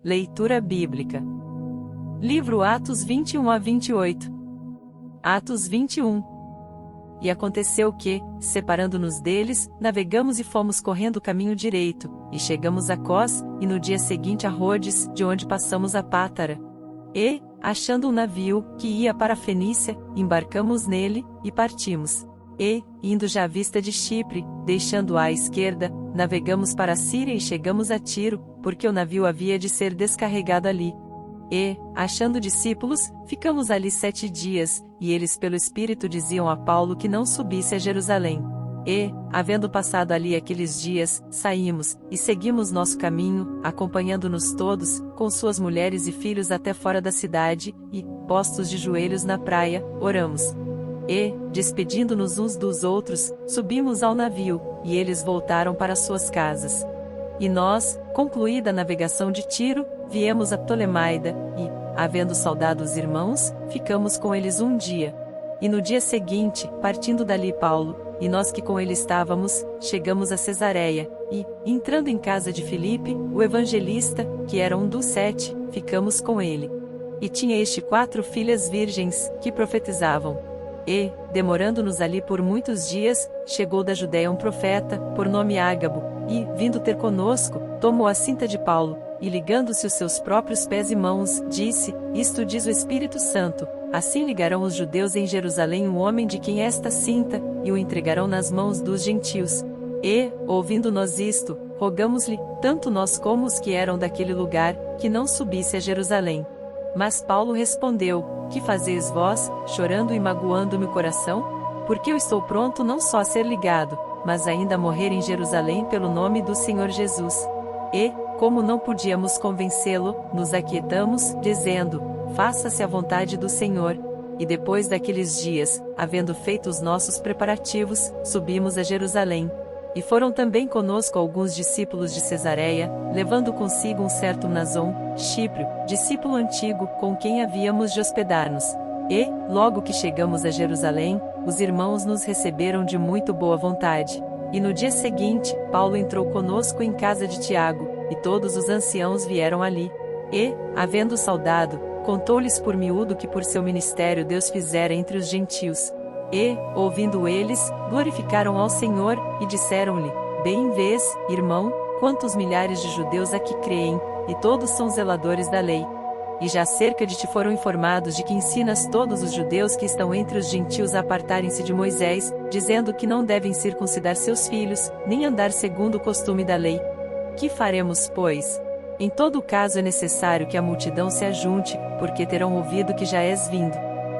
Leitura bíblica. Livro Atos 21 a 28. Atos 21. E aconteceu que, separando-nos deles, navegamos e fomos correndo o caminho direito, e chegamos a Cós, e no dia seguinte a Rhodes, de onde passamos a Pátara. E, achando um navio, que ia para a Fenícia, embarcamos nele, e partimos. E, indo já à vista de Chipre, deixando-a à esquerda, navegamos para a Síria e chegamos a Tiro, porque o navio havia de ser descarregado ali. E, achando discípulos, ficamos ali 7 dias, e eles pelo Espírito diziam a Paulo que não subisse a Jerusalém. E, havendo passado ali aqueles dias, saímos, e seguimos nosso caminho, acompanhando-nos todos, com suas mulheres e filhos até fora da cidade, e, postos de joelhos na praia, oramos. E, despedindo-nos uns dos outros, subimos ao navio, e eles voltaram para suas casas. E nós, concluída a navegação de Tiro, viemos a Ptolemaida, e, havendo saudado os irmãos, ficamos com eles um dia. E no dia seguinte, partindo dali Paulo, e nós que com ele estávamos, chegamos a Cesareia, e, entrando em casa de Filipe, o evangelista, que era um dos 7, ficamos com ele. E tinha este 4 filhas virgens, que profetizavam. E, demorando-nos ali por muitos dias, chegou da Judéia um profeta, por nome Ágabo, e, vindo ter conosco, tomou a cinta de Paulo, e ligando-se os seus próprios pés e mãos, disse: Isto diz o Espírito Santo, assim ligarão os judeus em Jerusalém um homem de quem é esta cinta, e o entregarão nas mãos dos gentios. E, ouvindo nós isto, rogamos-lhe, tanto nós como os que eram daquele lugar, que não subisse a Jerusalém. Mas Paulo respondeu: Que fazeis vós, chorando e magoando-me o coração? Porque eu estou pronto não só a ser ligado, mas ainda a morrer em Jerusalém pelo nome do Senhor Jesus. E, como não podíamos convencê-lo, nos aquietamos, dizendo: Faça-se a vontade do Senhor. E depois daqueles dias, havendo feito os nossos preparativos, subimos a Jerusalém. E foram também conosco alguns discípulos de Cesareia, levando consigo um certo Mnason, Chipre, discípulo antigo, com quem havíamos de hospedar-nos. E, logo que chegamos a Jerusalém, os irmãos nos receberam de muito boa vontade. E no dia seguinte, Paulo entrou conosco em casa de Tiago, e todos os anciãos vieram ali. E, havendo saudado, contou-lhes por miúdo que por seu ministério Deus fizera entre os gentios. E, ouvindo eles, glorificaram ao Senhor, e disseram-lhe: Bem vês, irmão, quantos milhares de judeus aqui creem, e todos são zeladores da lei. E já cerca de ti foram informados de que ensinas todos os judeus que estão entre os gentios a apartarem-se de Moisés, dizendo que não devem circuncidar seus filhos, nem andar segundo o costume da lei. Que faremos, pois? Em todo caso é necessário que a multidão se ajunte, porque terão ouvido que já és vindo.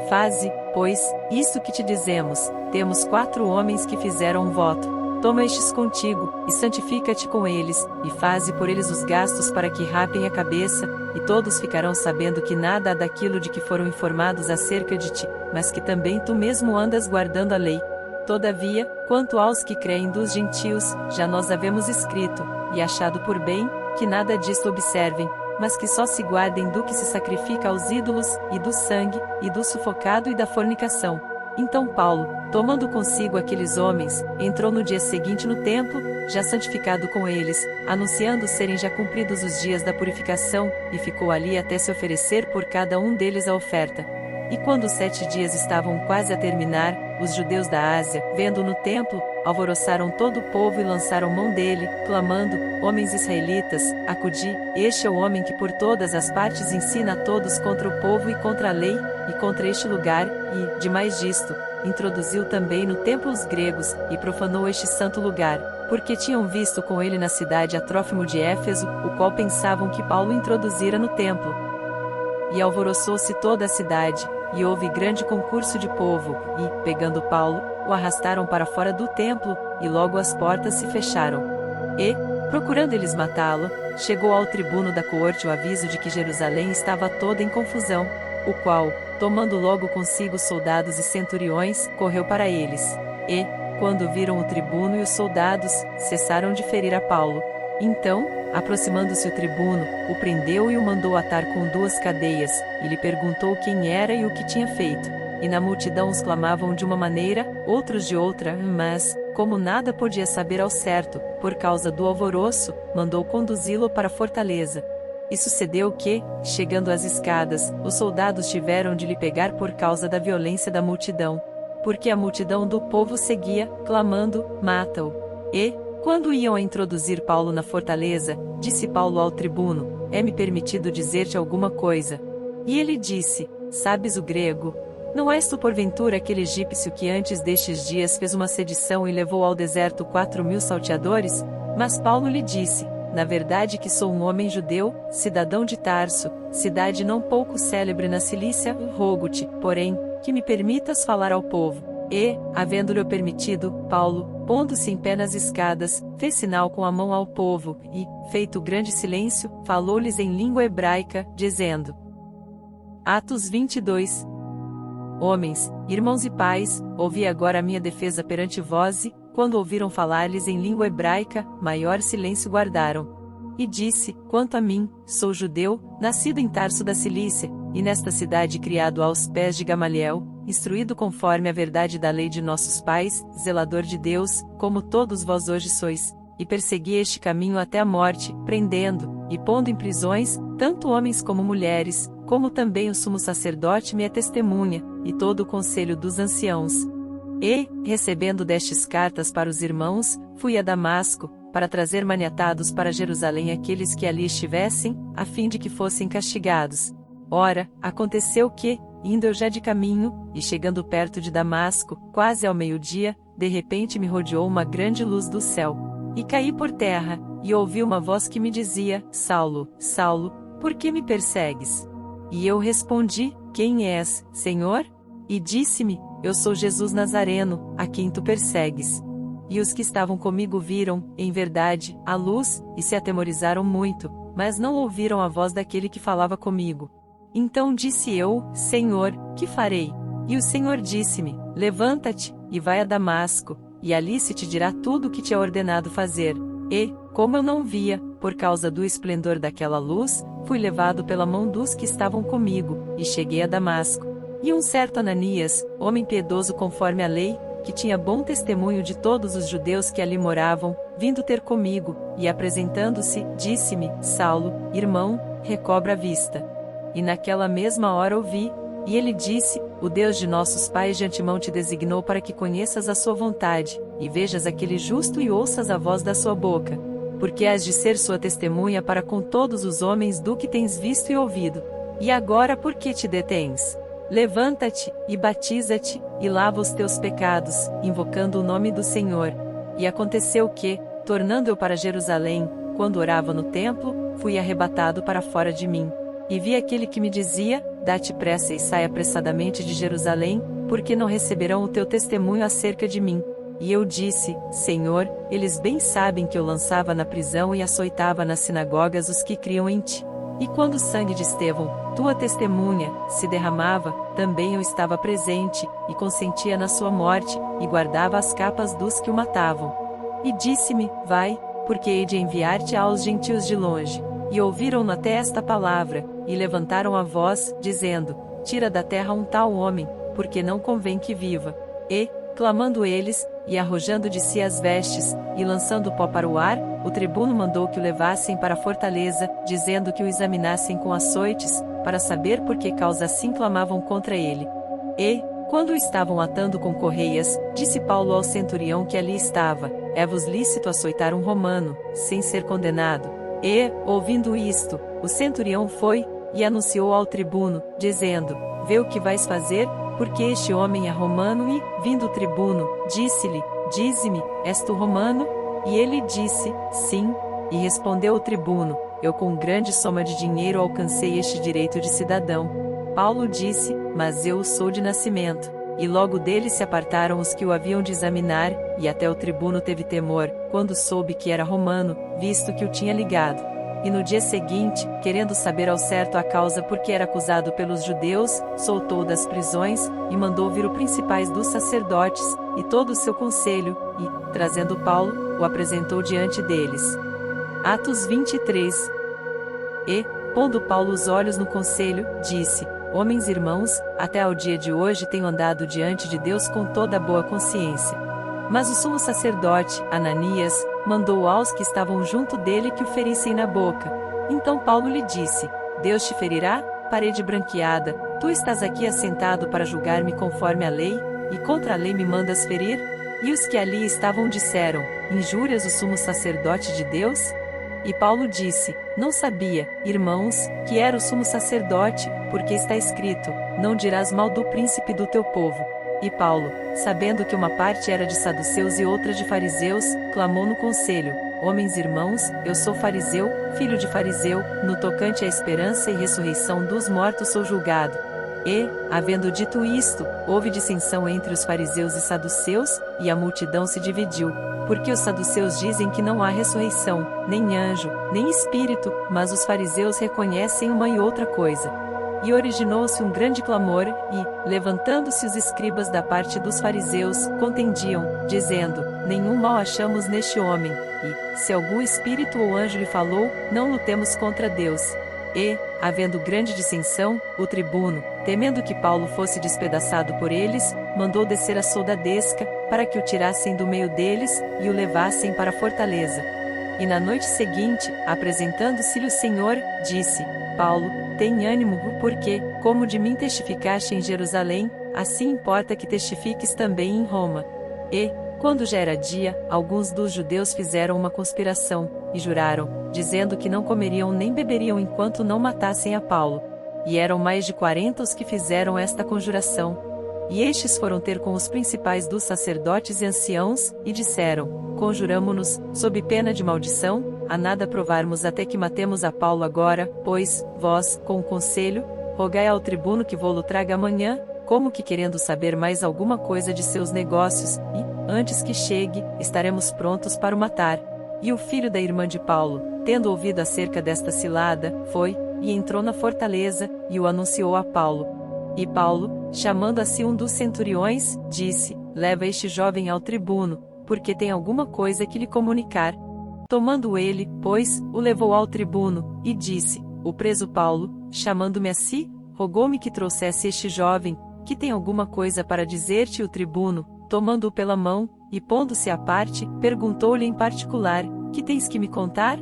Faze, pois, isso que te dizemos: temos 4 homens que fizeram um voto. Toma estes contigo, e santifica-te com eles, e faze por eles os gastos para que rapem a cabeça, e todos ficarão sabendo que nada há daquilo de que foram informados acerca de ti, mas que também tu mesmo andas guardando a lei. Todavia, quanto aos que creem dos gentios, já nós havemos escrito, e achado por bem, que nada disto observem, mas que só se guardem do que se sacrifica aos ídolos, e do sangue, e do sufocado e da fornicação. Então Paulo, tomando consigo aqueles homens, entrou no dia seguinte no templo, já santificado com eles, anunciando serem já cumpridos os dias da purificação, e ficou ali até se oferecer por cada um deles a oferta. E quando os 7 dias estavam quase a terminar, os judeus da Ásia, vendo no templo, alvoroçaram todo o povo e lançaram mão dele, clamando: Homens israelitas, acudi, este é o homem que por todas as partes ensina a todos contra o povo e contra a lei, e contra este lugar, e, demais disto, introduziu também no templo os gregos, e profanou este santo lugar, porque tinham visto com ele na cidade a Trófimo de Éfeso, o qual pensavam que Paulo introduzira no templo. E alvoroçou-se toda a cidade, e houve grande concurso de povo, e, pegando Paulo, o arrastaram para fora do templo, e logo as portas se fecharam. E, procurando eles matá-lo, chegou ao tribuno da coorte o aviso de que Jerusalém estava toda em confusão, o qual, tomando logo consigo soldados e centuriões, correu para eles. E, quando viram o tribuno e os soldados, cessaram de ferir a Paulo. Então, aproximando-se o tribuno, o prendeu e o mandou atar com 2 cadeias, e lhe perguntou quem era e o que tinha feito. E na multidão os clamavam de uma maneira, outros de outra, mas, como nada podia saber ao certo, por causa do alvoroço, mandou conduzi-lo para a fortaleza. E sucedeu que, chegando às escadas, os soldados tiveram de lhe pegar por causa da violência da multidão. Porque a multidão do povo seguia, clamando: mata-o. E, quando iam a introduzir Paulo na fortaleza, disse Paulo ao tribuno: é-me permitido dizer-te alguma coisa. E ele disse: sabes o grego? Não és tu porventura aquele egípcio que antes destes dias fez uma sedição e levou ao deserto 4.000 salteadores? Mas Paulo lhe disse: na verdade que sou um homem judeu, cidadão de Tarso, cidade não pouco célebre na Cilícia, rogo-te, porém, que me permitas falar ao povo. E, havendo-lhe permitido, Paulo, pondo-se em pé nas escadas, fez sinal com a mão ao povo, e, feito grande silêncio, falou-lhes em língua hebraica, dizendo: Atos 22. Homens, irmãos e pais, ouvi agora a minha defesa perante vós e, quando ouviram falar-lhes em língua hebraica, maior silêncio guardaram. E disse: quanto a mim, sou judeu, nascido em Tarso da Cilícia, e nesta cidade criado aos pés de Gamaliel, instruído conforme a verdade da lei de nossos pais, zelador de Deus, como todos vós hoje sois, e persegui este caminho até a morte, prendendo, e pondo em prisões, tanto homens como mulheres, como também o sumo sacerdote me é testemunha, e todo o conselho dos anciãos. E, recebendo destes cartas para os irmãos, fui a Damasco, para trazer maniatados para Jerusalém aqueles que ali estivessem, a fim de que fossem castigados. Ora, aconteceu que, indo eu já de caminho, e chegando perto de Damasco, quase ao meio-dia, de repente me rodeou uma grande luz do céu. E caí por terra, e ouvi uma voz que me dizia: Saulo, Saulo, por que me persegues? E eu respondi: quem és, Senhor? E disse-me: eu sou Jesus Nazareno, a quem tu persegues. E os que estavam comigo viram, em verdade, a luz, e se atemorizaram muito, mas não ouviram a voz daquele que falava comigo. Então disse eu: Senhor, que farei? E o Senhor disse-me: levanta-te, e vai a Damasco, e ali se te dirá tudo o que te é ordenado fazer. E, como eu não via, por causa do esplendor daquela luz, fui levado pela mão dos que estavam comigo, e cheguei a Damasco. E um certo Ananias, homem piedoso conforme a lei, que tinha bom testemunho de todos os judeus que ali moravam, vindo ter comigo, e apresentando-se, disse-me: Saulo, irmão, recobra a vista. E naquela mesma hora ouvi, e ele disse: o Deus de nossos pais de antemão te designou para que conheças a sua vontade, e vejas aquele justo e ouças a voz da sua boca. Porque has de ser sua testemunha para com todos os homens do que tens visto e ouvido. E agora por que te detens? Levanta-te, e batiza-te, e lava os teus pecados, invocando o nome do Senhor. E aconteceu que, tornando eu para Jerusalém, quando orava no templo, fui arrebatado para fora de mim. E vi aquele que me dizia: dá-te pressa e sai apressadamente de Jerusalém, porque não receberão o teu testemunho acerca de mim. E eu disse: Senhor, eles bem sabem que eu lançava na prisão e açoitava nas sinagogas os que criam em ti. E quando o sangue de Estevão, tua testemunha, se derramava, também eu estava presente, e consentia na sua morte, e guardava as capas dos que o matavam. E disse-me: vai, porque hei de enviar-te aos gentios de longe. E ouviram até esta palavra, e levantaram a voz, dizendo: tira da terra um tal homem, porque não convém que viva. E, clamando eles, e arrojando de si as vestes, e lançando pó para o ar, o tribuno mandou que o levassem para a fortaleza, dizendo que o examinassem com açoites, para saber por que causa assim clamavam contra ele. E, quando o estavam atando com correias, disse Paulo ao centurião que ali estava: é-vos lícito açoitar um romano, sem ser condenado? E, ouvindo isto, o centurião foi, e anunciou ao tribuno, dizendo: vê o que vais fazer, porque este homem é romano. E, vindo o tribuno, disse-lhe: dize-me, és tu romano? E ele disse: sim. E respondeu o tribuno: eu com grande soma de dinheiro alcancei este direito de cidadão. Paulo disse: mas eu o sou de nascimento. E logo dele se apartaram os que o haviam de examinar, e até o tribuno teve temor, quando soube que era romano, visto que o tinha ligado. E no dia seguinte, querendo saber ao certo a causa por que era acusado pelos judeus, soltou das prisões, e mandou vir os principais dos sacerdotes, e todo o seu conselho, e, trazendo Paulo, o apresentou diante deles. Atos 23. E, pondo Paulo os olhos no conselho, disse: homens irmãos, até ao dia de hoje tenho andado diante de Deus com toda a boa consciência. Mas o sumo sacerdote, Ananias, mandou aos que estavam junto dele que o ferissem na boca. Então Paulo lhe disse: Deus te ferirá, parede branqueada, tu estás aqui assentado para julgar-me conforme a lei, e contra a lei me mandas ferir? E os que ali estavam disseram: Injúrias o sumo sacerdote de Deus? E Paulo disse: Não sabia, irmãos, que era o sumo sacerdote, porque está escrito: Não dirás mal do príncipe do teu povo. E Paulo, sabendo que uma parte era de saduceus e outra de fariseus, clamou no conselho: Homens irmãos, eu sou fariseu, filho de fariseu, no tocante à esperança e ressurreição dos mortos sou julgado. E, havendo dito isto, houve dissensão entre os fariseus e saduceus, e a multidão se dividiu. Porque os saduceus dizem que não há ressurreição, nem anjo, nem espírito, mas os fariseus reconhecem uma e outra coisa. E originou-se um grande clamor, e, levantando-se os escribas da parte dos fariseus, contendiam, dizendo: Nenhum mal achamos neste homem, e, se algum espírito ou anjo lhe falou, não lutemos contra Deus. E, havendo grande dissensão, o tribuno, temendo que Paulo fosse despedaçado por eles, mandou descer a soldadesca, para que o tirassem do meio deles, e o levassem para a fortaleza. E na noite seguinte, apresentando-se-lhe o Senhor, disse: Paulo, tem ânimo, porque, como de mim testificaste em Jerusalém, assim importa que testifiques também em Roma. E, quando já era dia, alguns dos judeus fizeram uma conspiração, e juraram, dizendo que não comeriam nem beberiam enquanto não matassem a Paulo. E eram mais de 40 os que fizeram esta conjuração. E estes foram ter com os principais dos sacerdotes e anciãos, e disseram: Conjuramo-nos, sob pena de maldição, a nada provarmos até que matemos a Paulo agora, pois, vós, com o conselho, rogai ao tribuno que vô-lo traga amanhã, como que querendo saber mais alguma coisa de seus negócios, e, antes que chegue, estaremos prontos para o matar. E o filho da irmã de Paulo, tendo ouvido acerca desta cilada, foi, e entrou na fortaleza, e o anunciou a Paulo. E Paulo, chamando a si um dos centuriões, disse: Leva este jovem ao tribuno, porque tem alguma coisa que lhe comunicar. Tomando ele, pois, o levou ao tribuno, e disse: O preso Paulo, chamando-me a si, rogou-me que trouxesse este jovem, que tem alguma coisa para dizer-te. O tribuno, tomando-o pela mão, e pondo-se à parte, perguntou-lhe em particular: Que tens que me contar?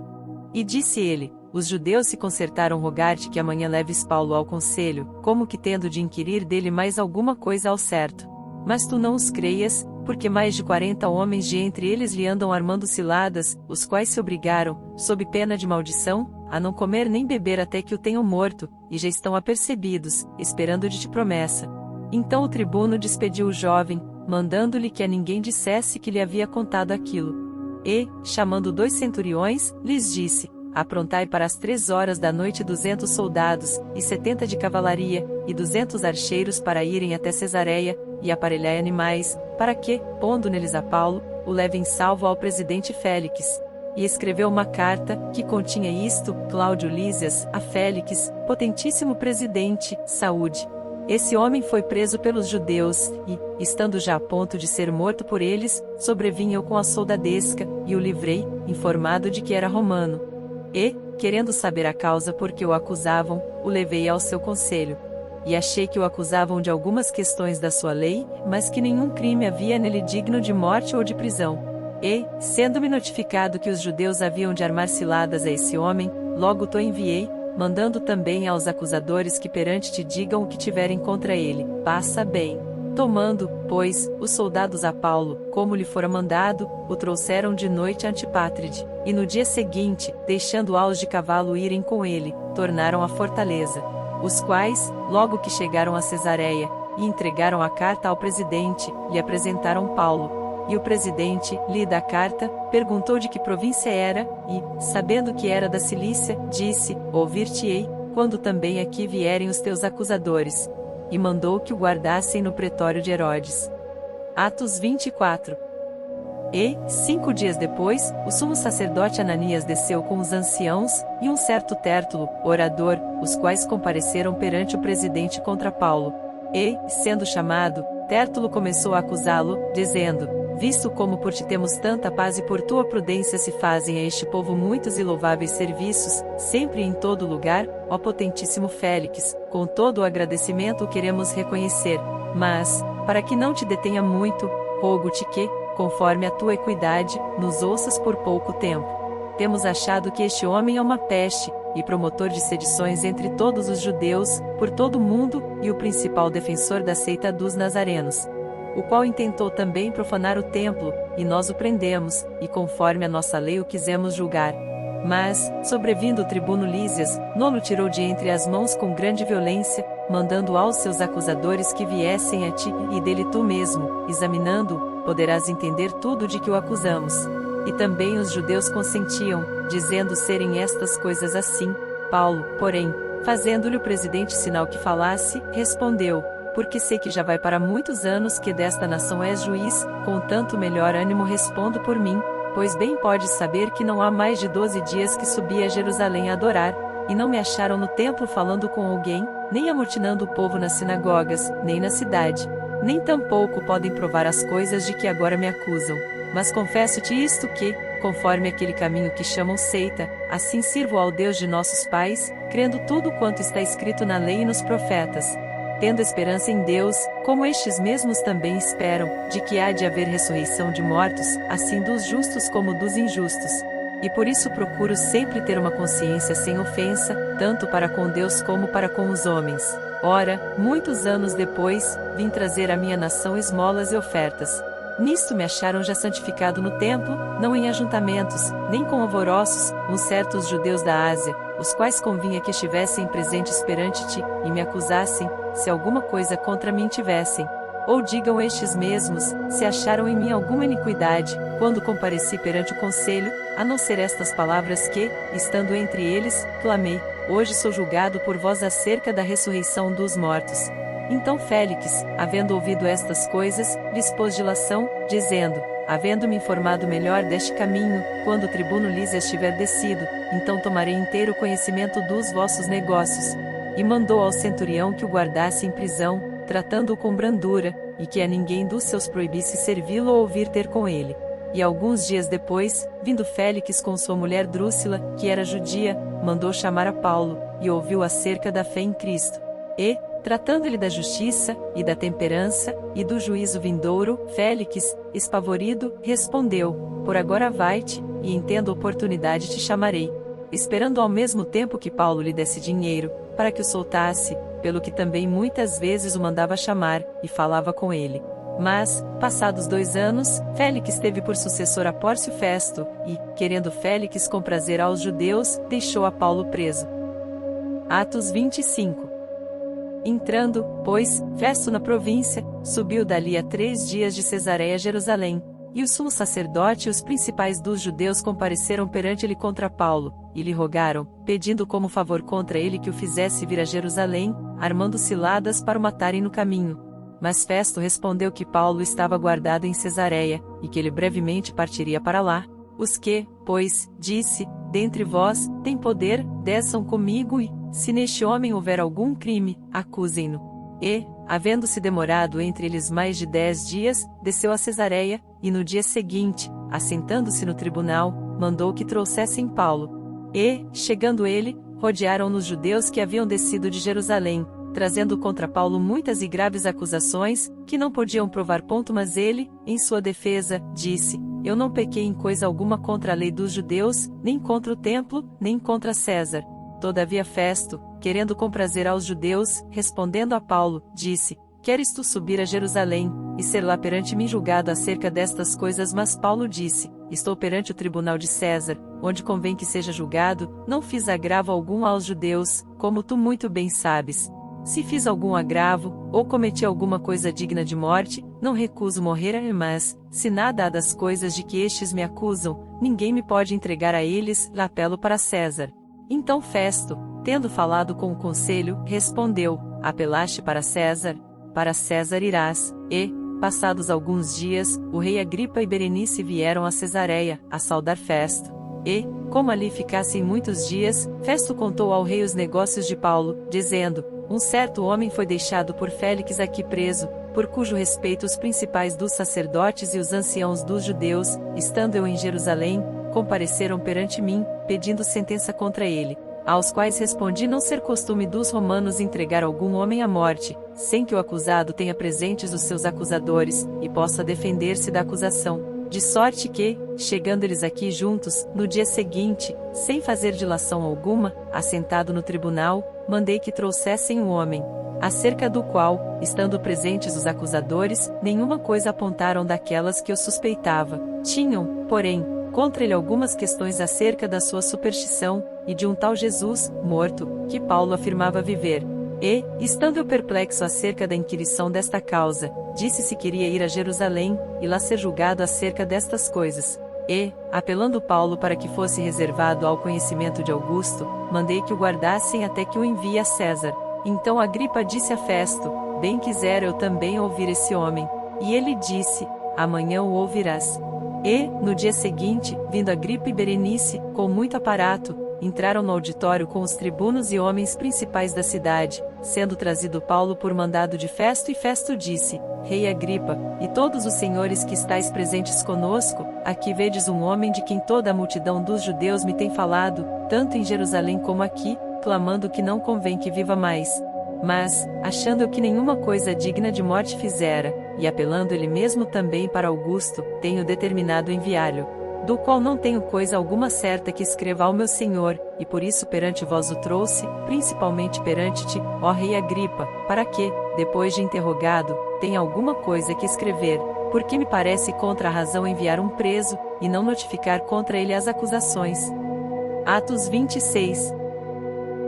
E disse ele: Os judeus se concertaram rogar-te que amanhã leves Paulo ao conselho, como que tendo de inquirir dele mais alguma coisa ao certo. Mas tu não os creias, porque mais de 40 homens de entre eles lhe andam armando ciladas, os quais se obrigaram, sob pena de maldição, a não comer nem beber até que o tenham morto, e já estão apercebidos, esperando de ti promessa. Então o tribuno despediu o jovem, mandando-lhe que a ninguém dissesse que lhe havia contado aquilo. E, chamando 2 centuriões, lhes disse: Aprontai para as 3 horas da noite 200 soldados, e 70 de cavalaria, e 200 archeiros para irem até Cesareia, e aparelhai animais, para que, pondo neles a Paulo, o levem salvo ao presidente Félix. E escreveu uma carta, que continha isto: Cláudio Lísias, a Félix, potentíssimo presidente, saúde. Esse homem foi preso pelos judeus, e, estando já a ponto de ser morto por eles, sobrevim eu com a soldadesca, e o livrei, informado de que era romano. E, querendo saber a causa por que o acusavam, o levei ao seu conselho. E achei que o acusavam de algumas questões da sua lei, mas que nenhum crime havia nele digno de morte ou de prisão. E, sendo-me notificado que os judeus haviam de armar ciladas a esse homem, logo o enviei, mandando também aos acusadores que perante te digam o que tiverem contra ele. Passa bem. Tomando, pois, os soldados a Paulo, como lhe fora mandado, o trouxeram de noite a Antipátride, e no dia seguinte, deixando aos de cavalo irem com ele, tornaram à fortaleza. Os quais, logo que chegaram a Cesareia, e entregaram a carta ao presidente, lhe apresentaram Paulo. E o presidente, lida a carta, perguntou de que província era, e, sabendo que era da Cilícia, disse: Ouvir-te-ei, quando também aqui vierem os teus acusadores. E mandou que o guardassem no pretório de Herodes. Atos 24. E, 5 dias depois, o sumo sacerdote Ananias desceu com os anciãos, e um certo Tértulo, orador, os quais compareceram perante o presidente contra Paulo. E, sendo chamado, Tértulo começou a acusá-lo, dizendo: Visto como por ti temos tanta paz e por tua prudência se fazem a este povo muitos e louváveis serviços, sempre e em todo lugar, ó potentíssimo Félix, com todo o agradecimento o queremos reconhecer. Mas, para que não te detenha muito, rogo-te que, conforme a tua equidade, nos ouças por pouco tempo. Temos achado que este homem é uma peste, e promotor de sedições entre todos os judeus, por todo o mundo, e o principal defensor da seita dos nazarenos, o qual intentou também profanar o templo, e nós o prendemos, e conforme a nossa lei o quisemos julgar. Mas, sobrevindo o tribuno Lísias, nolo tirou de entre as mãos com grande violência, mandando aos seus acusadores que viessem a ti, e dele tu mesmo, examinando-o, poderás entender tudo de que o acusamos. E também os judeus consentiam, dizendo serem estas coisas assim. Paulo, porém, fazendo-lhe o presidente sinal que falasse, respondeu: porque sei que já vai para muitos anos que desta nação és juiz, com tanto melhor ânimo respondo por mim, pois bem podes saber que não há mais de 12 dias que subi a Jerusalém a adorar, e não me acharam no templo falando com alguém, nem amotinando o povo nas sinagogas, nem na cidade. Nem tampouco podem provar as coisas de que agora me acusam. Mas confesso-te isto que, conforme aquele caminho que chamam seita, assim sirvo ao Deus de nossos pais, crendo tudo quanto está escrito na lei e nos profetas, tendo esperança em Deus, como estes mesmos também esperam, de que há de haver ressurreição de mortos, assim dos justos como dos injustos. E por isso procuro sempre ter uma consciência sem ofensa, tanto para com Deus como para com os homens. Ora, muitos anos depois, vim trazer à minha nação esmolas e ofertas. Nisto me acharam já santificado no templo, não em ajuntamentos, nem com alvoroços, uns certos judeus da Ásia, os quais convinha que estivessem presentes perante ti, e me acusassem, se alguma coisa contra mim tivessem. Ou digam estes mesmos, se acharam em mim alguma iniquidade, quando compareci perante o conselho, a não ser estas palavras que, estando entre eles, clamei: hoje sou julgado por vós acerca da ressurreição dos mortos. Então Félix, havendo ouvido estas coisas, lhes pôs dilação, dizendo: havendo-me informado melhor deste caminho, quando o tribuno Lísias tiver descido, então tomarei inteiro conhecimento dos vossos negócios. E mandou ao centurião que o guardasse em prisão, tratando-o com brandura, e que a ninguém dos seus proibisse servi-lo ou vir ter com ele. E alguns dias depois, vindo Félix com sua mulher Drúcila, que era judia, mandou chamar a Paulo, e ouviu acerca da fé em Cristo. E, tratando-lhe da justiça, e da temperança, e do juízo vindouro, Félix, espavorido, respondeu: por agora vai-te, e em tendo oportunidade te chamarei. Esperando ao mesmo tempo que Paulo lhe desse dinheiro, para que o soltasse, pelo que também muitas vezes o mandava chamar, e falava com ele. Mas, passados 2 anos, Félix teve por sucessor a Pórcio Festo, e, querendo Félix comprazer aos judeus, deixou a Paulo preso. Atos 25. Entrando, pois, Festo na província, subiu dali a 3 dias de Cesareia a Jerusalém, e o sumo sacerdote e os principais dos judeus compareceram perante ele contra Paulo, e lhe rogaram, pedindo como favor contra ele que o fizesse vir a Jerusalém, armando ciladas para o matarem no caminho. Mas Festo respondeu que Paulo estava guardado em Cesareia, e que ele brevemente partiria para lá. Os que, pois, disse, dentre vós, têm poder, desçam comigo e, se neste homem houver algum crime, acusem-no. E, havendo-se demorado entre eles mais de 10 dias, desceu a Cesareia, e no dia seguinte, assentando-se no tribunal, mandou que trouxessem Paulo. E, chegando ele, rodearam-no os judeus que haviam descido de Jerusalém, trazendo contra Paulo muitas e graves acusações, que não podiam provar ponto, mas ele, em sua defesa, disse: eu não pequei em coisa alguma contra a lei dos judeus, nem contra o templo, nem contra César. Todavia Festo, querendo comprazer aos judeus, respondendo a Paulo, disse: queres tu subir a Jerusalém, e ser lá perante mim julgado acerca destas coisas? Mas Paulo disse: estou perante o tribunal de César, onde convém que seja julgado, não fiz agravo algum aos judeus, como tu muito bem sabes. Se fiz algum agravo, ou cometi alguma coisa digna de morte, não recuso morrer, mas, se nada há das coisas de que estes me acusam, ninguém me pode entregar a eles, apelo para César. Então Festo, tendo falado com o conselho, respondeu: apelaste para César irás. E, passados alguns dias, o rei Agripa e Berenice vieram a Cesareia, a saudar Festo. E, como ali ficassem muitos dias, Festo contou ao rei os negócios de Paulo, dizendo: um certo homem foi deixado por Félix aqui preso, por cujo respeito os principais dos sacerdotes e os anciãos dos judeus, estando eu em Jerusalém, compareceram perante mim, pedindo sentença contra ele, aos quais respondi não ser costume dos romanos entregar algum homem à morte, sem que o acusado tenha presentes os seus acusadores, e possa defender-se da acusação. De sorte que, chegando eles aqui juntos, no dia seguinte, sem fazer dilação alguma, assentado no tribunal, mandei que trouxessem um homem, acerca do qual, estando presentes os acusadores, nenhuma coisa apontaram daquelas que eu suspeitava. Tinham, porém, contra ele algumas questões acerca da sua superstição, e de um tal Jesus, morto, que Paulo afirmava viver. E, estando eu perplexo acerca da inquirição desta causa, disse se queria ir a Jerusalém, e lá ser julgado acerca destas coisas. E, apelando Paulo para que fosse reservado ao conhecimento de Augusto, mandei que o guardassem até que o envie a César. Então Agripa disse a Festo, bem quisera eu também ouvir esse homem. E ele disse, amanhã o ouvirás. E, no dia seguinte, vindo Agripa e Berenice, com muito aparato, entraram no auditório com os tribunos e homens principais da cidade, sendo trazido Paulo por mandado de Festo, e Festo disse, Rei Agripa, e todos os senhores que estáis presentes conosco, aqui vedes um homem de quem toda a multidão dos judeus me tem falado, tanto em Jerusalém como aqui, clamando que não convém que viva mais. Mas, achando eu que nenhuma coisa digna de morte fizera, e apelando ele mesmo também para Augusto, tenho determinado enviá-lo, do qual não tenho coisa alguma certa que escreva ao meu senhor, e por isso perante vós o trouxe, principalmente perante ti, ó rei Agripa, para que, depois de interrogado, tenha alguma coisa que escrever, porque me parece contra a razão enviar um preso, e não notificar contra ele as acusações. Atos 26.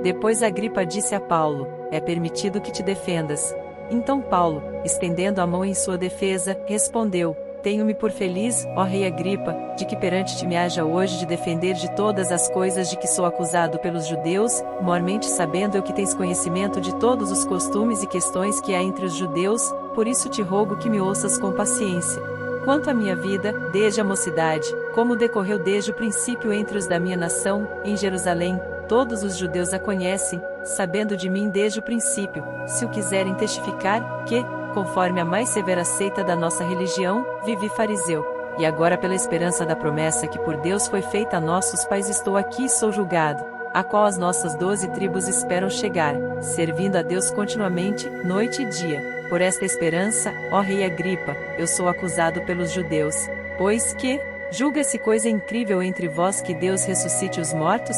Depois Agripa disse a Paulo, é permitido que te defendas. Então Paulo, estendendo a mão em sua defesa, respondeu, tenho-me por feliz, ó rei Agripa, de que perante ti me haja hoje de defender de todas as coisas de que sou acusado pelos judeus, mormente sabendo eu que tens conhecimento de todos os costumes e questões que há entre os judeus, por isso te rogo que me ouças com paciência. Quanto à minha vida, desde a mocidade, como decorreu desde o princípio entre os da minha nação, em Jerusalém, todos os judeus a conhecem, sabendo de mim desde o princípio, se o quiserem testificar, que, conforme a mais severa seita da nossa religião, vivi fariseu. E agora pela esperança da promessa que por Deus foi feita a nossos pais estou aqui e sou julgado, a qual as nossas 12 tribos esperam chegar, servindo a Deus continuamente, noite e dia. Por esta esperança, ó rei Agripa, eu sou acusado pelos judeus, pois que, julga-se coisa incrível entre vós que Deus ressuscite os mortos?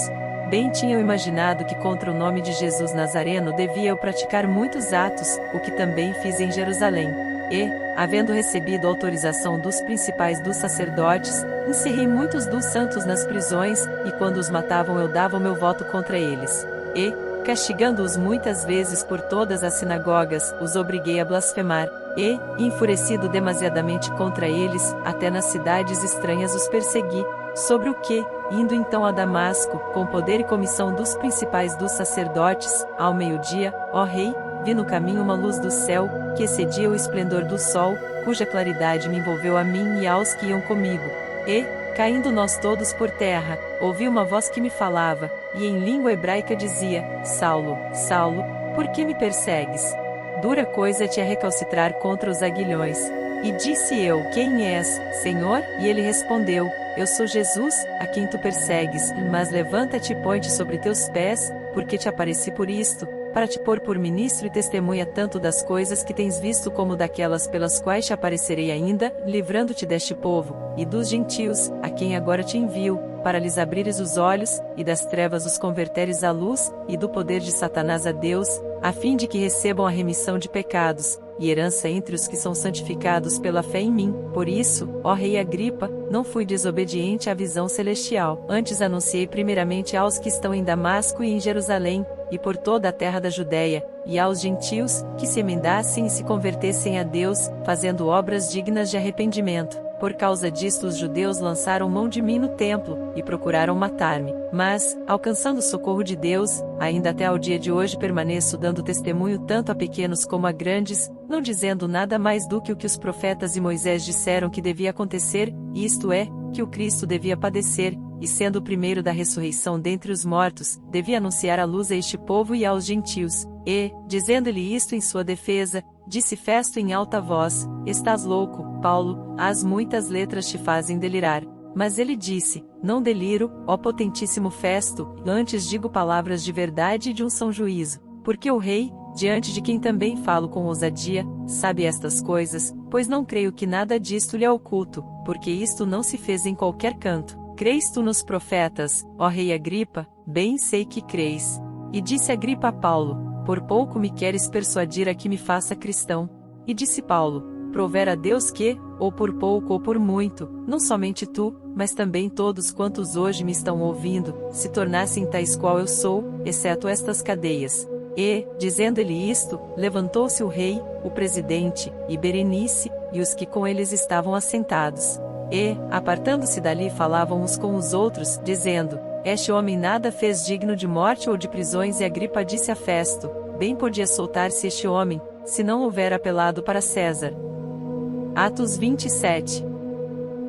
Bem tinham imaginado que contra o nome de Jesus Nazareno devia eu praticar muitos atos, o que também fiz em Jerusalém. E, havendo recebido autorização dos principais dos sacerdotes, encerrei muitos dos santos nas prisões, e quando os matavam eu dava o meu voto contra eles. E, castigando-os muitas vezes por todas as sinagogas, os obriguei a blasfemar, e, enfurecido demasiadamente contra eles, até nas cidades estranhas os persegui, sobre o que, indo então a Damasco, com poder e comissão dos principais dos sacerdotes, ao meio-dia, ó rei, vi no caminho uma luz do céu, que excedia o esplendor do sol, cuja claridade me envolveu a mim e aos que iam comigo. E, caindo nós todos por terra, ouvi uma voz que me falava, e em língua hebraica dizia, Saulo, Saulo, por que me persegues? Dura coisa te é recalcitrar contra os aguilhões. E disse eu, quem és, Senhor? E ele respondeu, eu sou Jesus, a quem tu persegues, mas levanta-te e põe-te sobre teus pés, porque te apareci por isto, para te pôr por ministro e testemunha tanto das coisas que tens visto como daquelas pelas quais te aparecerei ainda, livrando-te deste povo, e dos gentios, a quem agora te envio, para lhes abrires os olhos, e das trevas os converteres à luz, e do poder de Satanás a Deus, a fim de que recebam a remissão de pecados, e herança entre os que são santificados pela fé em mim. Por isso, ó rei Agripa, não fui desobediente à visão celestial. Antes anunciei primeiramente aos que estão em Damasco e em Jerusalém, e por toda a terra da Judéia, e aos gentios, que se emendassem e se convertessem a Deus, fazendo obras dignas de arrependimento. Por causa disto os judeus lançaram mão de mim no templo, e procuraram matar-me. Mas, alcançando o socorro de Deus, ainda até ao dia de hoje permaneço dando testemunho tanto a pequenos como a grandes, não dizendo nada mais do que o que os profetas e Moisés disseram que devia acontecer, isto é, que o Cristo devia padecer, e sendo o primeiro da ressurreição dentre os mortos, devia anunciar a luz a este povo e aos gentios. E, dizendo-lhe isto em sua defesa, disse Festo em alta voz, estás louco, Paulo, as muitas letras te fazem delirar. Mas ele disse, não deliro, ó potentíssimo Festo, antes digo palavras de verdade e de um são juízo. Porque o rei, diante de quem também falo com ousadia, sabe estas coisas, pois não creio que nada disto lhe é oculto, porque isto não se fez em qualquer canto. Crês tu nos profetas, ó rei Agripa? Bem sei que crês. E disse Agripa a Paulo: por pouco me queres persuadir a que me faça cristão? E disse Paulo: prover a Deus que, ou por pouco ou por muito, não somente tu, mas também todos quantos hoje me estão ouvindo, se tornassem tais qual eu sou, exceto estas cadeias. E, dizendo ele isto, levantou-se o rei, o presidente, e Berenice, e os que com eles estavam assentados. E, apartando-se dali, falavam uns com os outros, dizendo: este homem nada fez digno de morte ou de prisões. E Agripa disse a Festo: bem podia soltar-se este homem, se não houver apelado para César. Atos 27.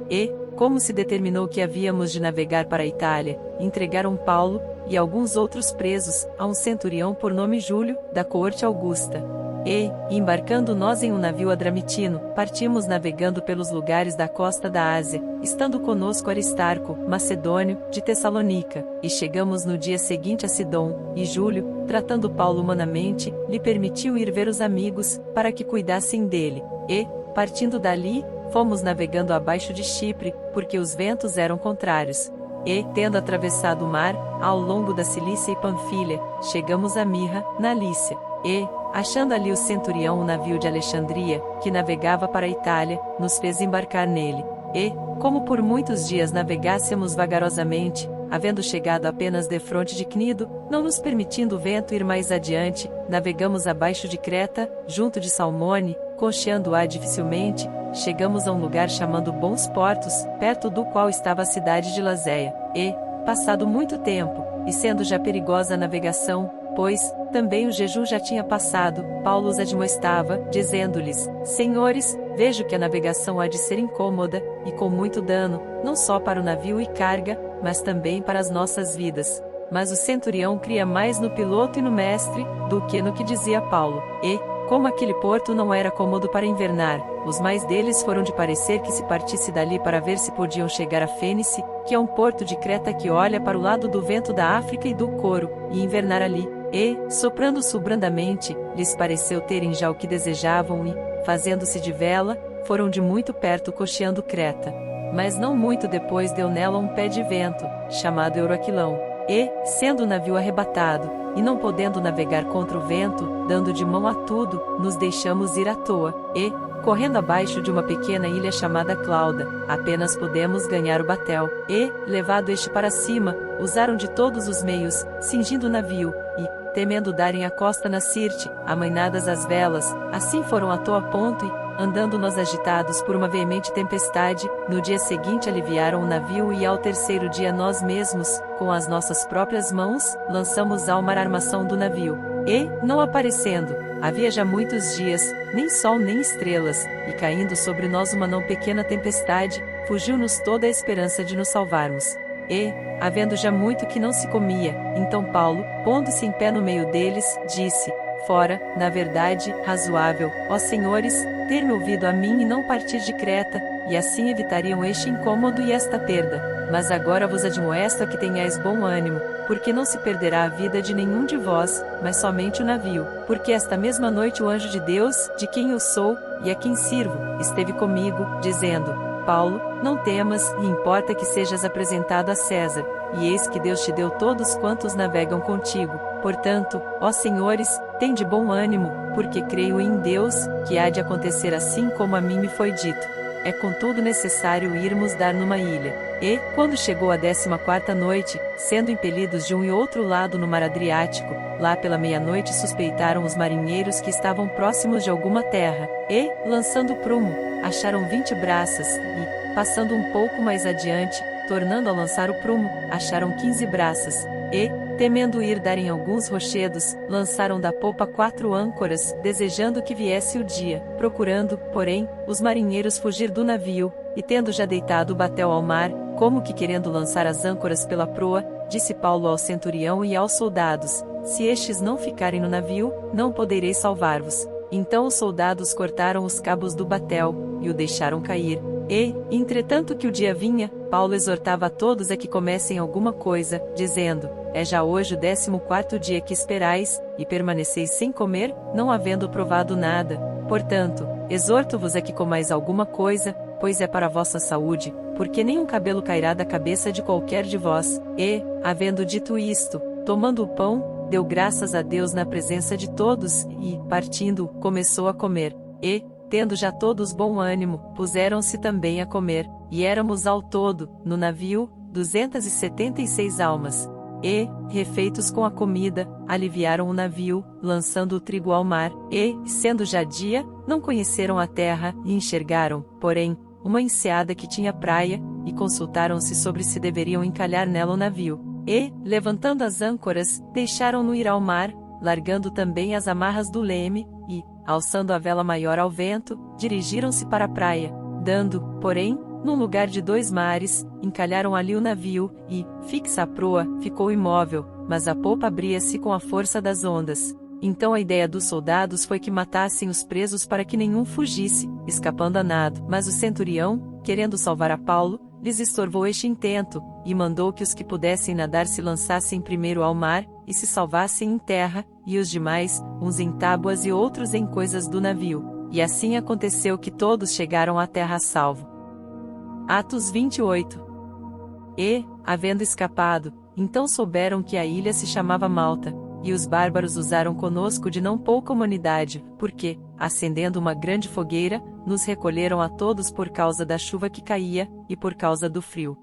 E, como se determinou que havíamos de navegar para a Itália, entregaram Paulo, e alguns outros presos, a um centurião por nome Júlio, da corte Augusta. E, embarcando nós em um navio adramitino, partimos navegando pelos lugares da costa da Ásia, estando conosco Aristarco, macedônio, de Tessalônica, e chegamos no dia seguinte a Sidom, e Júlio, tratando Paulo humanamente, lhe permitiu ir ver os amigos, para que cuidassem dele. E, partindo dali, fomos navegando abaixo de Chipre, porque os ventos eram contrários. E, tendo atravessado o mar, ao longo da Cilícia e Panfilha, chegamos a Mirra, na Lícia. E, achando ali o centurião um navio de Alexandria, que navegava para a Itália, nos fez embarcar nele. E, como por muitos dias navegássemos vagarosamente, havendo chegado apenas defronte de Cnido, não nos permitindo o vento ir mais adiante, navegamos abaixo de Creta, junto de Salmone, cocheando-a dificilmente, chegamos a um lugar chamado Bons Portos, perto do qual estava a cidade de Lazéia. E, passado muito tempo, e sendo já perigosa a navegação, pois, também o jejum já tinha passado, Paulo os admoestava, dizendo-lhes: senhores, vejo que a navegação há de ser incômoda, e com muito dano, não só para o navio e carga, mas também para as nossas vidas. Mas o centurião cria mais no piloto e no mestre, do que no que dizia Paulo. E, como aquele porto não era cômodo para invernar, os mais deles foram de parecer que se partisse dali para ver se podiam chegar a Fênice, que é um porto de Creta que olha para o lado do vento da África e do Coro, e invernar ali. E, soprando sul brandamente, lhes pareceu terem já o que desejavam e, fazendo-se de vela, foram de muito perto cocheando Creta. Mas não muito depois deu nela um pé de vento, chamado Euroquilão. E, sendo o navio arrebatado, e não podendo navegar contra o vento, dando de mão a tudo, nos deixamos ir à toa. E, correndo abaixo de uma pequena ilha chamada Clauda, apenas podemos ganhar o batel. E, levado este para cima, usaram de todos os meios, cingindo o navio, e, temendo darem a costa na Sirte, amainadas as velas, assim foram à toa ponto e, andando nós agitados por uma veemente tempestade, no dia seguinte aliviaram o navio e ao terceiro dia nós mesmos, com as nossas próprias mãos, lançamos ao mar a armação do navio. E, não aparecendo, havia já muitos dias, nem sol nem estrelas, e caindo sobre nós uma não pequena tempestade, fugiu-nos toda a esperança de nos salvarmos. E, havendo já muito que não se comia, então Paulo, pondo-se em pé no meio deles, disse: fora, na verdade, razoável, ó senhores, ter-me ouvido a mim e não partir de Creta, e assim evitariam este incômodo e esta perda. Mas agora vos admoesto a que tenhais bom ânimo, porque não se perderá a vida de nenhum de vós, mas somente o navio. Porque esta mesma noite o anjo de Deus, de quem eu sou, e a quem sirvo, esteve comigo, dizendo: Paulo, não temas, e importa que sejas apresentado a César, e eis que Deus te deu todos quantos navegam contigo. Portanto, ó senhores, tende bom ânimo, porque creio em Deus, que há de acontecer assim como a mim me foi dito. É contudo necessário irmos dar numa ilha. E, quando chegou a 14ª noite, sendo impelidos de um e outro lado no mar Adriático, lá pela meia-noite suspeitaram os marinheiros que estavam próximos de alguma terra, e, lançando prumo, acharam 20 braças, e, passando um pouco mais adiante, tornando a lançar o prumo, acharam 15 braças, e, temendo ir dar em alguns rochedos, lançaram da popa 4 âncoras, desejando que viesse o dia, procurando, porém, os marinheiros fugir do navio, e tendo já deitado o batel ao mar, como que querendo lançar as âncoras pela proa, disse Paulo ao centurião e aos soldados: se estes não ficarem no navio, não podereis salvar-vos. Então os soldados cortaram os cabos do batel, e o deixaram cair, Entretanto que o dia vinha, Paulo exortava a todos a que comessem alguma coisa, dizendo: é já hoje o 14º dia que esperais, e permaneceis sem comer, não havendo provado nada. Portanto, exorto-vos a que comais alguma coisa, pois é para a vossa saúde, porque nenhum cabelo cairá da cabeça de qualquer de vós. Havendo dito isto, tomando o pão, deu graças a Deus na presença de todos, e, partindo, começou a comer. Tendo já todos bom ânimo, puseram-se também a comer, e éramos ao todo, no navio, 276 almas. Refeitos com a comida, aliviaram o navio, lançando o trigo ao mar, sendo já dia, não conheceram a terra, e enxergaram, porém, uma enseada que tinha praia, e consultaram-se sobre se deveriam encalhar nela o navio. Levantando as âncoras, deixaram-no ir ao mar, largando também as amarras do leme, e, alçando a vela maior ao vento, dirigiram-se para a praia, dando, porém, num lugar de 2 mares, encalharam ali o navio, e, fixa a proa, ficou imóvel, mas a popa abria-se com a força das ondas. Então a ideia dos soldados foi que matassem os presos para que nenhum fugisse, escapando a nado. Mas o centurião, querendo salvar a Paulo, lhes estorvou este intento, e mandou que os que pudessem nadar se lançassem primeiro ao mar, e se salvassem em terra, e os demais, uns em tábuas e outros em coisas do navio. E assim aconteceu que todos chegaram à terra a salvo. Atos 28. Havendo escapado, então souberam que a ilha se chamava Malta, e os bárbaros usaram conosco de não pouca humanidade, porque, acendendo uma grande fogueira, nos recolheram a todos por causa da chuva que caía, e por causa do frio.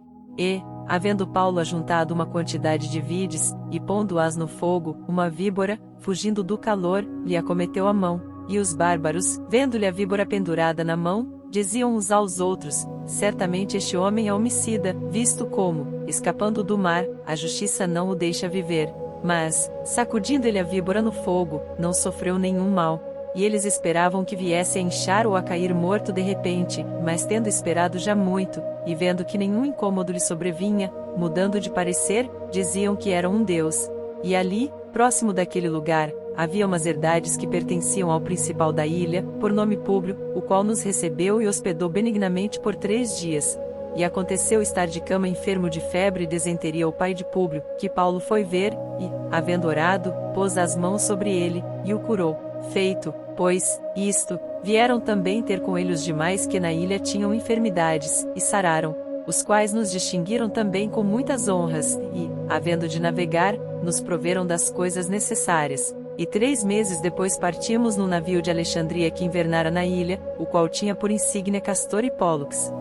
Havendo Paulo ajuntado uma quantidade de vides, e pondo-as no fogo, uma víbora, fugindo do calor, lhe acometeu a mão, e os bárbaros, vendo-lhe a víbora pendurada na mão, diziam uns aos outros: certamente este homem é homicida, visto como, escapando do mar, a justiça não o deixa viver. Mas, sacudindo-lhe a víbora no fogo, não sofreu nenhum mal. E eles esperavam que viesse a inchar ou a cair morto de repente, mas tendo esperado já muito, e vendo que nenhum incômodo lhe sobrevinha, mudando de parecer, diziam que era um deus. E ali, próximo daquele lugar, havia umas herdades que pertenciam ao principal da ilha, por nome Públio, o qual nos recebeu e hospedou benignamente por 3 dias. E aconteceu estar de cama enfermo de febre e desenteria o pai de Públio, que Paulo foi ver, e, havendo orado, pôs as mãos sobre ele, e o curou. Feito, pois, isto, vieram também ter com ele os demais que na ilha tinham enfermidades, e sararam, os quais nos distinguiram também com muitas honras, e, havendo de navegar, nos proveram das coisas necessárias. E 3 meses depois partimos num navio de Alexandria que invernara na ilha, o qual tinha por insígnia Castor e Pólux.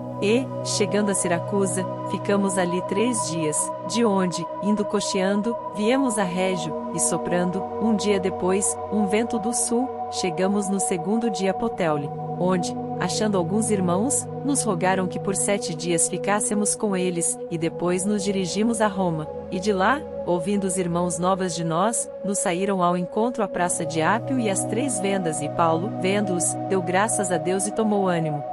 Chegando a Siracusa, ficamos ali 3 dias, de onde, indo cocheando, viemos a Régio, e soprando, um dia depois, um vento do sul, chegamos no 2º dia a Puteoli, onde, achando alguns irmãos, nos rogaram que por 7 dias ficássemos com eles, e depois nos dirigimos a Roma, e de lá, ouvindo os irmãos novas de nós, nos saíram ao encontro à praça de Ápio e às 3 vendas, e Paulo, vendo-os, deu graças a Deus e tomou ânimo.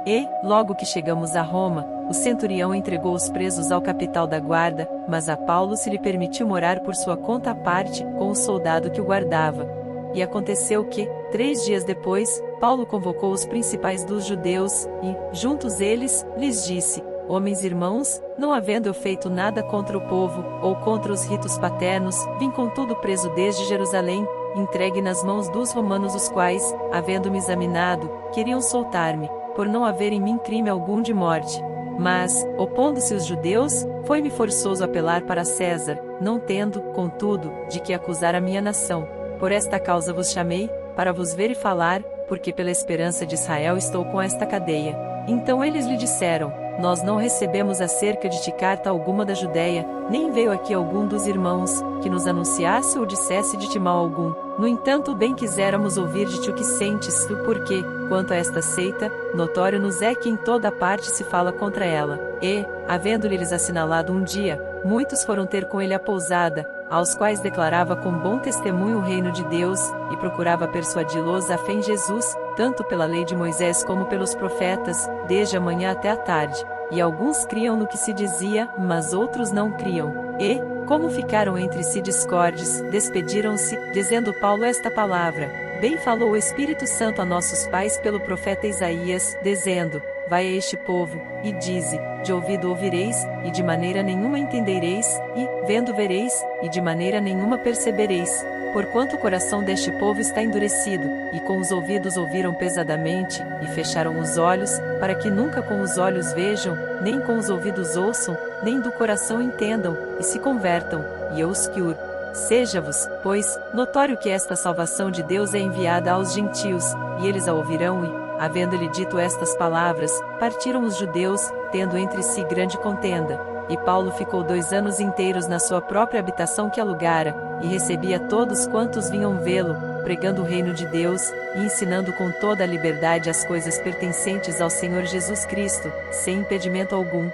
Logo que chegamos a Roma, o centurião entregou os presos ao capital da guarda, mas a Paulo se lhe permitiu morar por sua conta à parte, com o soldado que o guardava. E aconteceu que, 3 dias depois, Paulo convocou os principais dos judeus, e, juntos eles, lhes disse: homens irmãos, não havendo eu feito nada contra o povo, ou contra os ritos paternos, vim contudo preso desde Jerusalém, entregue nas mãos dos romanos, os quais, havendo-me examinado, queriam soltar-me, por não haver em mim crime algum de morte. Mas, opondo-se os judeus, foi-me forçoso apelar para César, não tendo, contudo, de que acusar a minha nação. Por esta causa vos chamei, para vos ver e falar, porque pela esperança de Israel estou com esta cadeia. Então eles lhe disseram: nós não recebemos acerca de ti carta alguma da Judéia, nem veio aqui algum dos irmãos, que nos anunciasse ou dissesse de ti mal algum. No entanto, bem quiséramos ouvir de ti o que sentes, porque, quanto a esta seita, notório nos é que em toda parte se fala contra ela. E, havendo-lhes assinalado um dia, muitos foram ter com ele a pousada, aos quais declarava com bom testemunho o reino de Deus, e procurava persuadi-los à fé em Jesus, tanto pela lei de Moisés como pelos profetas, desde a manhã até a tarde. E alguns criam no que se dizia, mas outros não criam. E, como ficaram entre si discordes, despediram-se, dizendo Paulo esta palavra: bem falou o Espírito Santo a nossos pais pelo profeta Isaías, dizendo: vai a este povo, e dize, de ouvido ouvireis, e de maneira nenhuma entendereis, e, vendo vereis, e de maneira nenhuma percebereis. Porquanto o coração deste povo está endurecido, e com os ouvidos ouviram pesadamente, e fecharam os olhos, para que nunca com os olhos vejam, nem com os ouvidos ouçam, nem do coração entendam, e se convertam, e eu os cure. Seja-vos, pois, notório que esta salvação de Deus é enviada aos gentios, e eles a ouvirão e, havendo-lhe dito estas palavras, partiram os judeus, tendo entre si grande contenda. E Paulo ficou 2 anos inteiros na sua própria habitação que alugara, e recebia todos quantos vinham vê-lo, pregando o reino de Deus, e ensinando com toda a liberdade as coisas pertencentes ao Senhor Jesus Cristo, sem impedimento algum.